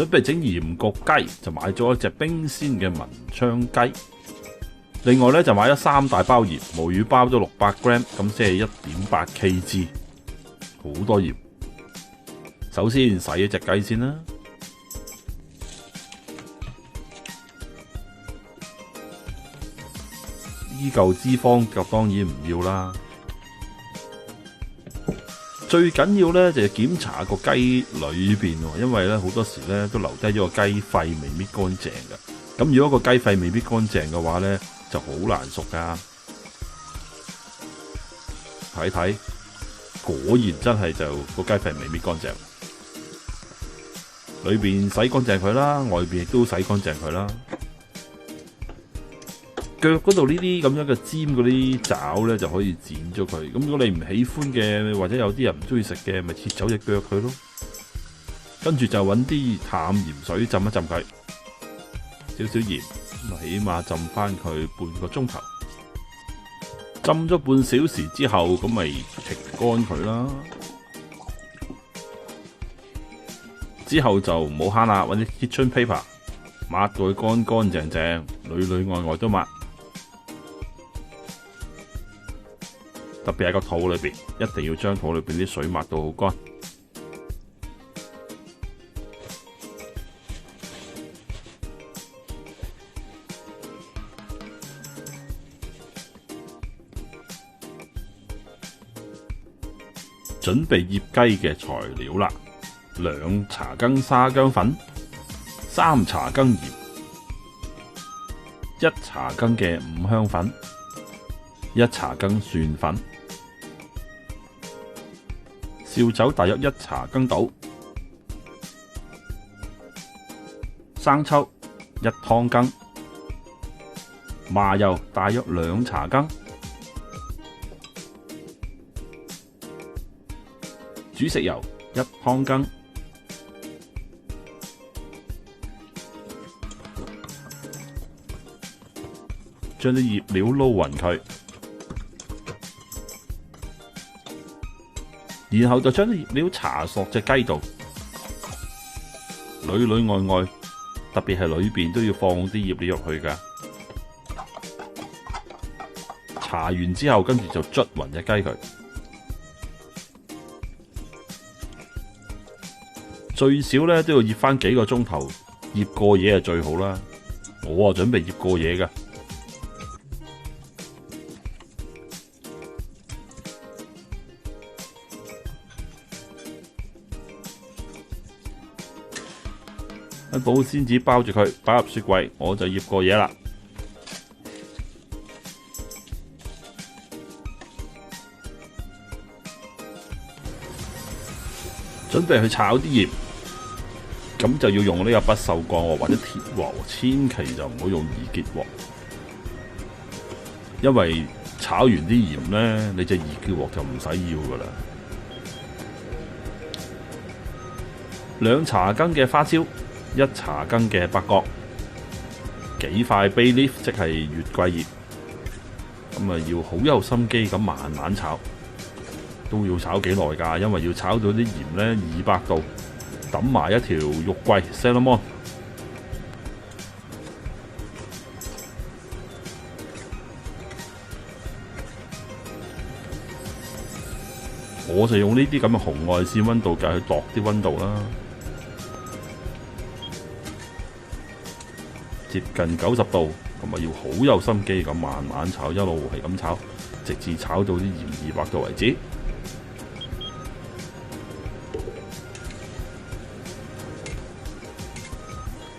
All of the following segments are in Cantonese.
備整鹽焗雞，就買咗一隻冰鮮嘅文昌雞。另外咧就買咗3大包鹽，無魚包咗600g，咁即係1.8 kg，好多鹽。首先洗一隻雞先啦，呢嚿脂肪就當然唔要啦。最緊要咧就係檢查個雞裏邊，因為咧好多時咧都留低咗個雞肺未搣乾淨嘅。咁如果個雞肺未搣乾淨嘅話咧，就好難熟噶。睇睇，果然真係就個雞肺未搣乾淨，裏邊洗乾淨佢啦，外邊亦都洗乾淨佢啦。腳嗰度呢啲咁樣嘅尖嗰啲爪咧，就可以剪咗佢。咁如果你唔喜歡嘅，或者有啲人唔中意食嘅，咪切走隻腳佢咯。跟住就揾啲淡鹽水浸一浸佢，少少鹽，咁起碼浸翻佢半個鐘頭。浸咗半小時之後，咁咪停乾佢啦。之後就唔好慳啦，揾啲 kitchen paper 抹到佢乾乾淨淨，裏裏外外都抹。特別係個肚裏邊，一定要將肚裏邊啲水抹到好乾。準備醃雞嘅材料啦：2茶羹沙薑粉、3茶羹鹽、1茶羹嘅五香粉、1茶羹蒜粉。紹酒大約1茶羹到，生抽1湯羹，麻油大約2茶羹，煮食油1湯羹，將啲醃料撈勻佢。然後就將啲醃料搽索隻雞度，裏裏外外，特別係裏邊都要放啲醃料入去噶。搽完之後，跟住就捽勻隻雞佢，最少咧都要醃翻幾個鐘頭，醃過夜係最好啦。我準備醃過夜噶。喺保鮮紙包住佢，擺入雪櫃，我就醃過夜啦。準備去炒啲鹽，咁就要用呢個不鏽鋼鑊或者鐵鑊，千祈就唔好用易潔鑊，因為炒完啲鹽呢，你隻易潔鑊就唔使要噶啦。2茶羹嘅花椒，1茶羹嘅八角，幾塊 bay leaf 即係月桂葉，咁啊要好有心機咁慢慢炒，都要炒幾耐㗎，因為要炒到啲鹽呢200度，揼埋一條肉桂 salmon， 我就用呢啲咁嘅紅外線溫度計去度啲溫度啦。接近90度，咁啊要好有心機咁慢慢炒，一路係咁炒，直至炒到啲鹽200度為止。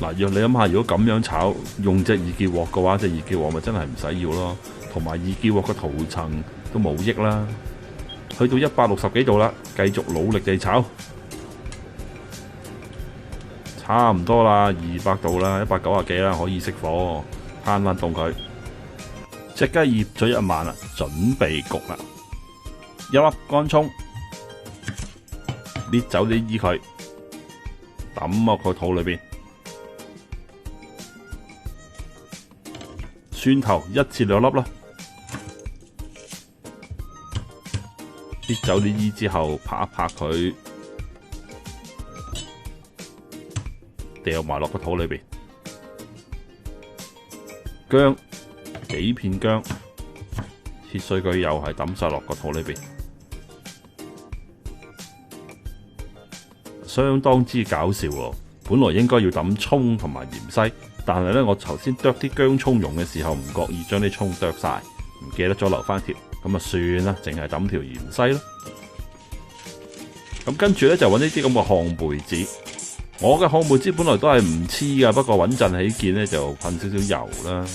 嗱，若你諗下，如果咁樣炒，用隻易潔鑊嘅話，隻易潔鑊咪真係唔使要咯，同埋易潔鑊個塗層都冇益啦。去到160幾度啦，繼續努力地炒。差唔多啦，200度啦，190幾啦，可以熄火，攤翻凍佢。隻雞醃咗一晚啦，準備焗啦。1粒乾葱，搣走啲衣佢，抌落個肚裏邊。蒜頭1至2粒啦，搣走啲衣之後，拍一拍佢。掉埋落個肚裏邊。薑，幾片薑，切碎佢又係抌晒落個肚裏邊，相當之搞笑喎。本來應該要抌葱同埋芫茜，但係咧我頭先剁啲薑葱蓉嘅時候唔覺意將啲葱剁晒，唔記得咗留翻條，咁啊算啦，淨係抌條芫茜咯。咁跟住咧就揾呢啲咁嘅漢貝子，我嘅漢貝子本來都係唔黐噶，不過穩陣起見咧就噴少少油啦。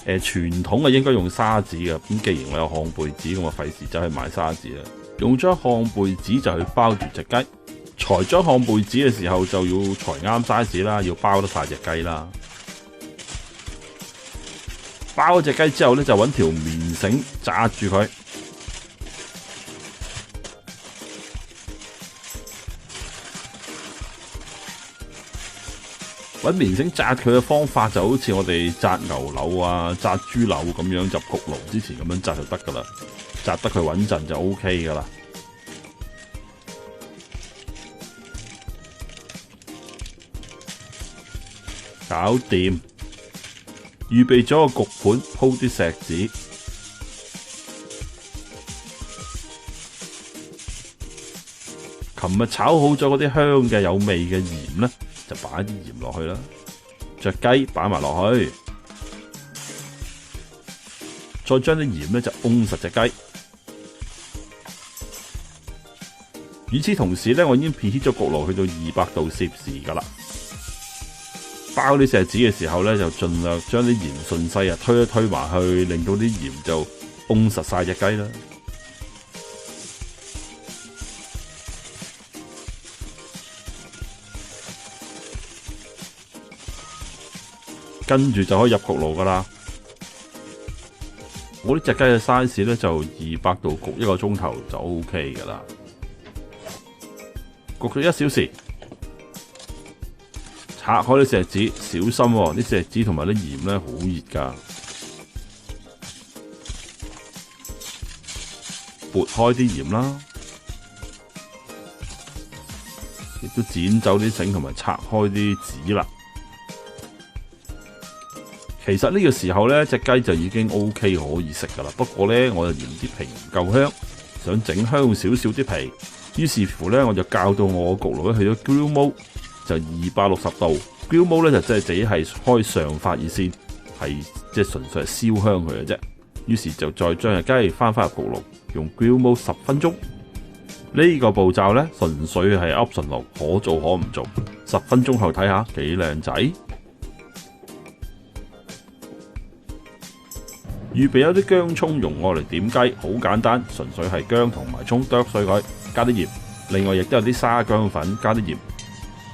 傳統應該用沙子嘅，咁既然我有漢貝子，咁我費事走去買沙子啦，用咗漢貝子就去包住隻雞。裁咗漢貝子嘅時候就要裁啱 size 啦，要包得晒隻雞啦。包咗隻雞之後咧，就揾條棉繩紮住佢。揾棉繩紮佢嘅方法就好似我哋紮牛柳啊、紮豬柳咁樣，入焗爐之前咁樣紮就得噶啦，紮得佢穩陣就 OK 噶啦。搞掂，預備咗個焗盤，鋪啲錫紙。琴日炒好咗嗰啲香嘅有味嘅鹽呢，就擺啲鹽落去啦。隻雞擺埋落去，再將啲鹽呢就燶實隻雞。與此同時呢，我已經 preheat 咗焗爐去到200度攝氏噶啦。包啲錫紙嘅時候咧，就盡量將啲鹽順勢推一推埋去，令到啲鹽就燶實晒隻雞啦。跟住就可以入焗爐噶啦。我呢隻雞嘅 size 咧就200度焗1個鐘頭就 OK 噶啦。焗咗1小時。拆開啲錫紙，小心喎！啲錫紙同埋啲鹽咧好熱噶。撥開啲鹽啦，亦都剪走啲繩同埋拆開啲紙啦。其實呢個時候咧，隻雞就已經 OK 可以食噶啦。不過咧，我就嫌啲皮唔夠香，想整香少少啲皮。於是乎咧，我就校到我焗爐去咗 Grill Mode。就260度 Grill Mode 咧，就即係自己係開上發熱線，係即係純粹係燒香佢嘅啫。於是就再將隻雞翻入焗爐，用 Grill Mode 10分鐘。呢個步驟咧純粹係 optional，可做可唔做。10分鐘後睇下幾靚仔。預備有啲薑葱蓉我嚟點雞，好簡單，純粹係薑同埋葱剁碎佢，加啲鹽。另外亦都有啲沙薑粉，加啲鹽。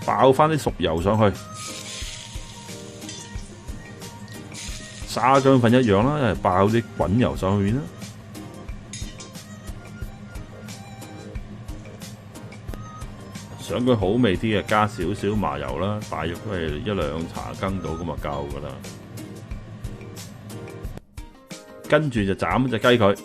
爆翻啲熟油上去，沙薑粉一樣啦，爆啲滾油上去啦。想佢好味啲嘅，加少少麻油啦，大約都係1-2茶羹到咁就夠噶啦。跟住就斬隻雞佢。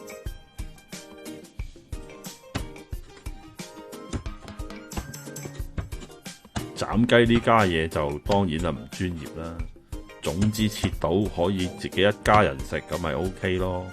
斬雞呢家嘢就當然係唔專業啦，總之切到可以自己一家人食咁咪 OK 咯。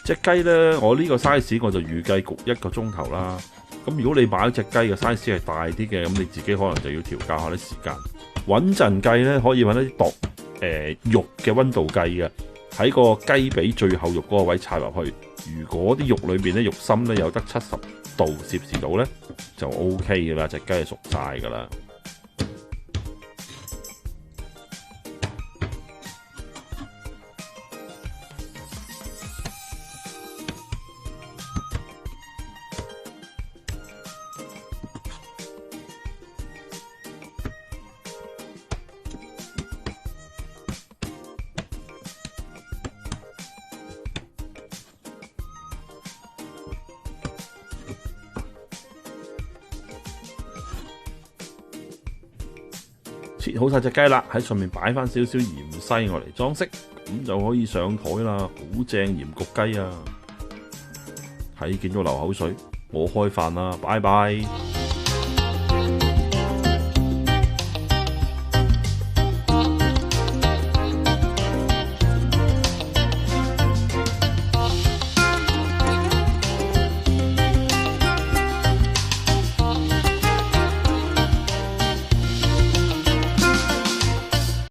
隻雞呢，我呢個 size 我就預計焗1個鐘頭啦。咁如果你買一隻雞嘅 size 係大啲嘅，咁你自己可能就要調校下啲時間。穩陣計咧，可以揾一啲度肉嘅溫度計嘅，喺個雞髀最後肉嗰個位插入去。如果啲肉裏邊咧肉心咧有得70度攝氏度咧，就 OK 噶啦，隻雞係熟晒噶啦。切好晒隻雞啦，喺上面擺翻少少芫茜我嚟裝飾，咁就可以上台啦，好正鹽焗雞啊！睇見到流口水，我開飯啦，拜拜。